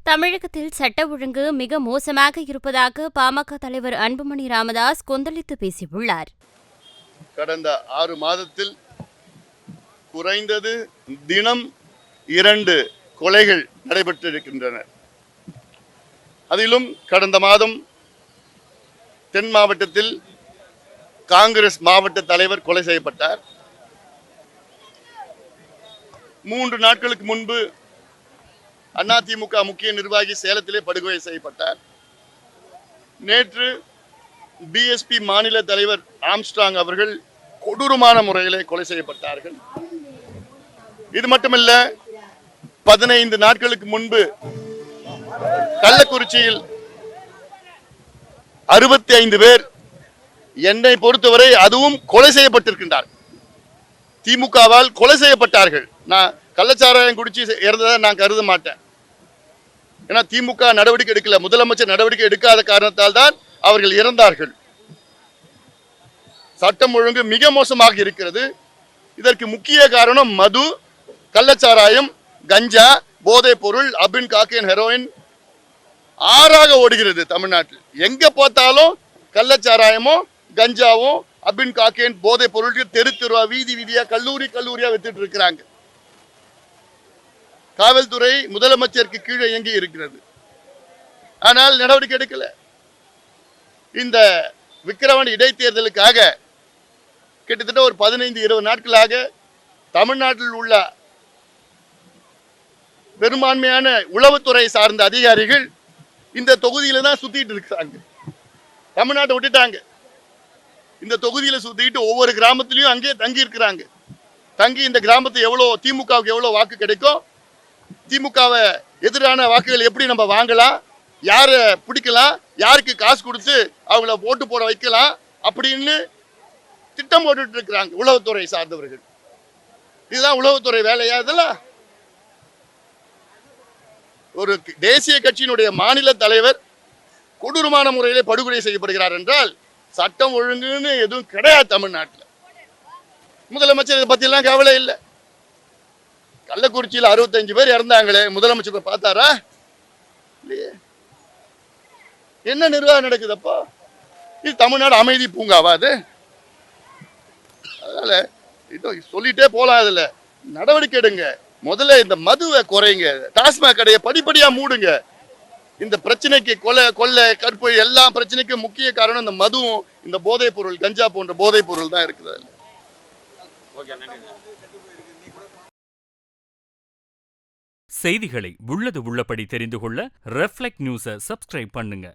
தமிழகத்தில் சட்ட ஒழுங்கு மிக மோசமாக இருப்பதாக பாமக தலைவர் அன்புமணி ராமதாஸ் கொந்தளித்து பேசியுள்ளார். கடந்த 6 மாதத்தில் குறைந்தது தினம் 2 கொலைகள் நடைபெற்றிருக்கின்றன. அதிலும் கடந்த மாதம் தென் மாவட்டத்தில் காங்கிரஸ் மாவட்ட தலைவர் கொலை செய்யப்பட்டார். 3 நாட்களுக்கு முன்பு அதிமுக முக்கிய நிர்வாகி சேலத்திலே படுகொலை செய்யப்பட்டார். நேற்று பிஎஸ்பி மாநில தலைவர் ஆம்ஸ்ட்ராங் அவர்கள் கொடூரமான முறையிலே கொலை செய்யப்பட்டார்கள். இது மட்டுமல்ல, 15 நாட்களுக்கு முன்பு கள்ளக்குறிச்சியில் 65 பேர் என்னை பொறுத்தவரை அதுவும் கொலை செய்யப்பட்டிருக்கின்றார். திமுகவால் கொலை செய்யப்பட்டார்கள். நான் கள்ளச்சாராயம் குடிச்சு இறந்ததை நான் கருத மாட்டேன். ஏன்னா திமுக நடவடிக்கை எடுக்கல, முதலமைச்சர் நடவடிக்கை எடுக்காத காரணத்தால் தான் அவர்கள் இறந்தார்கள். சட்டம் ஒழுங்கு மிக மோசமாக இருக்கிறது. இதற்கு முக்கிய காரணம் மது, கள்ளச்சாராயம், கஞ்சா, போதைப் பொருள், அபின் காக்கேன், ஹெரோயின் ஆறாக ஓடுகிறது தமிழ்நாட்டில். எங்க பார்த்தாலும் கள்ளச்சாராயமோ கஞ்சாவோ அபின் காக்கேன் போதைப் பொருளுக்கு தெரு தெருவா வீதி வீதியா கல்லூரியா வித்துட்டு இருக்கிறாங்க. காவல்துறை முதலமைச்சருக்கு கீழே இயங்கி இருக்கிறது. ஆனால் நடவடிக்கை எடுக்கல. இந்த விக்கிரவாண்டி இடைத்தேர்தலுக்காக கிட்டத்தட்ட ஒரு 15-20 நாட்களாக தமிழ்நாட்டில் உள்ள பெரும்பான்மையான உளவுத்துறை சார்ந்த அதிகாரிகள் இந்த தொகுதியில தான் சுத்திட்டு இருக்கிறாங்க. தமிழ்நாட்டை விட்டுட்டாங்க. இந்த தொகுதியில சுத்திட்டு ஒவ்வொரு கிராமத்திலையும் அங்கே தங்கி இருக்கிறாங்க. தங்கி இந்த கிராமத்து திமுகவுக்கு எவ்வளவு வாக்கு கிடைக்கும், திமுகவை எதிரான வாக்குகள் எப்படி நம்ம வாங்கலாம், யாரை பிடிக்கலாம், யாருக்கு காசு கொடுத்து அவங்கள ஓட்டு போட வைக்கலாம் அப்படின்னு திட்டம் போட்டுட்டு இருக்கிறாங்க உளவுத்துறை சார்ந்தவர்கள். இதுதான் உளவுத்துறை வேலையா? இதெல்லாம் ஒரு தேசிய கட்சியினுடைய மாநில தலைவர் கொடூரமான முறையிலே படுகொலை செய்யப்படுகிறார் என்றால் சட்டம் ஒழுங்குன்னு எதுவும் கிடையாது தமிழ்நாட்டில். முதலமைச்சர் இதை பத்தி எல்லாம் கவலை இல்லை. கள்ளக்குறிச்சியில் 65 பேர் இறந்தாங்களே, முதலமைச்சர் பார்த்தாரா? இல்லையே. என்ன நிர்வாகம் நடக்குதப்போ? இது தமிழ்நாடு அமைதி பூங்காவா அது? அதனால சொல்லிட்டே போலாம். இதுல நடவடிக்கை எடுங்க. முதல்ல இந்த மதுவை குறைங்க, டாஸ்மாக் கடையை படிப்படியா மூடுங்க. இந்த பிரச்சனைக்கு கொள்ளை கற்பு எல்லா பிரச்சனைக்கும் முக்கிய காரணம் இந்த மதுவும் இந்த போதைப் பொருள், கஞ்சா போன்ற போதைப் பொருள் தான் இருக்குது. செய்திகளை உள்ளது உள்ளபடி தெரிந்து கொள்ள ரெஃப்ளெக்ட் நியூஸை சப்ஸ்கிரைப் பண்ணுங்க.